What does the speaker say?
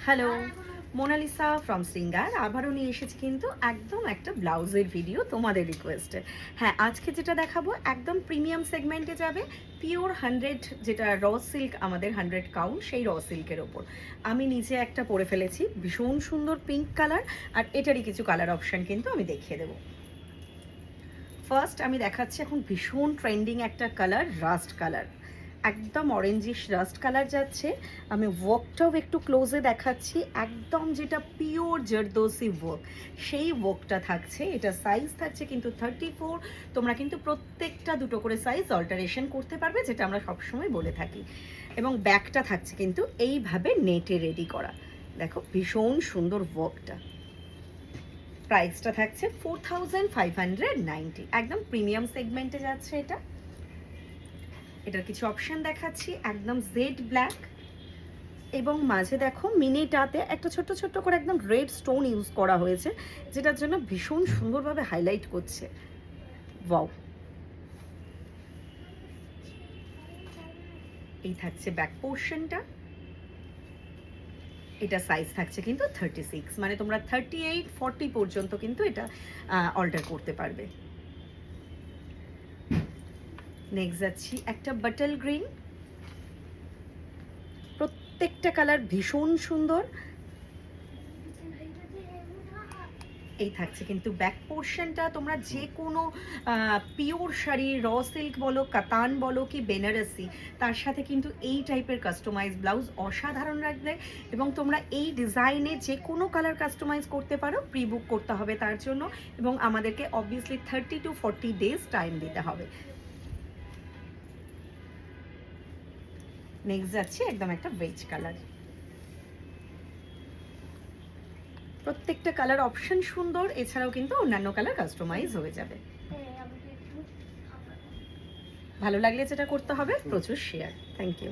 Hello, Mona Lisa from singer আবারও নিয়ে এসেছি কিন্তু একদম একটা ব্লাউজের ভিডিও তোমাদের রিকোয়েস্টে। হ্যাঁ, আজকে যেটা দেখাবো একদম প্রিমিয়াম সেগমেন্টে যাবে, পিওর 100 যেটা র সিল্ক, আমাদের 100 কাউন্ট সেই র সিল্কের ওপর। আমি নিজে একটা পরে ফেলেছি, ভীষণ সুন্দর পিঙ্ক কালার, আর এটারই কিছু কালার অপশান কিন্তু আমি দেখিয়ে দেবো। ফার্স্ট আমি দেখাচ্ছি এখন ভীষণ ট্রেন্ডিং একটা কালার, রাস্ট কালার, একদম অরেঞ্জিশ রাস্ট কালার যাচ্ছে। আমি ওয়ার্কটাও একটু ক্লোজে দেখাচ্ছি, একদম যেটা পিওর জারদোসি ওয়ার্ক সেই ওয়ার্কটা থাকছে। এটা সাইজ থাকছে কিন্তু 34। তোমরা কিন্তু প্রত্যেকটা দুটো করে সাইজ অল্টারেশন করতে পারবে, যেটা আমরা সবসময় বলে থাকি। এবং ব্যাকটা থাকছে কিন্তু এইভাবে নেটে রেডি করা। দেখো ভীষণ সুন্দর ওয়ার্কটা। প্রাইসটা থাকছে 4590, একদম প্রিমিয়াম সেগমেন্টে যাচ্ছে এটা। এটার কিছু অপশন দেখাচ্ছি, একদম জেড ব্ল্যাক এবং মাঝে দেখো মিনিটাতে একটা ছোট্ট ছোট্ট করে একদম রেড স্টোন ইউজ করা হয়েছে, যেটার জন্য ভীষণ সুন্দরভাবে হাইলাইট করছে। ওয়াও, এই থাকছে ব্যাক পোর্শনটা। এটা সাইজ থাকছে কিন্তু 36, মানে তোমরা 38 40 পর্যন্ত কিন্তু এটা অল্টার করতে পারবে। নেক্সট যাচ্ছি একটা বাটল গ্রিন, প্রত্যেকটা কালার ভীষণ সুন্দর। এই থাকছে কিন্তু ব্যাক পোর্শনটা। তোমরা যে কোনো পিওর শাড়ি, র সিল্ক বলো, কাতান বলো কি বেনারসি, তার সাথে কিন্তু এই টাইপের কাস্টমাইজ ব্লাউজ অসাধারণ লাগবে। এবং তোমরা এই ডিজাইনে যে কোনো কালার কাস্টমাইজ করতে পারো, প্রি বুক করতে হবে তার জন্য, এবং আমাদেরকে অবভিয়াসলি 30 to 40 ডেজ টাইম দিতে হবে। নেক্সট যাচ্ছি একদম একটা বেজ কালার, প্রত্যেকটা কালার অপশন সুন্দর, এছাড়াও কিন্তু অন্যান্য কালার কাস্টমাইজ হয়ে যাবে। ভালো লাগলে যেটা করতে হবে, প্রচুর শেয়ার। Thank you.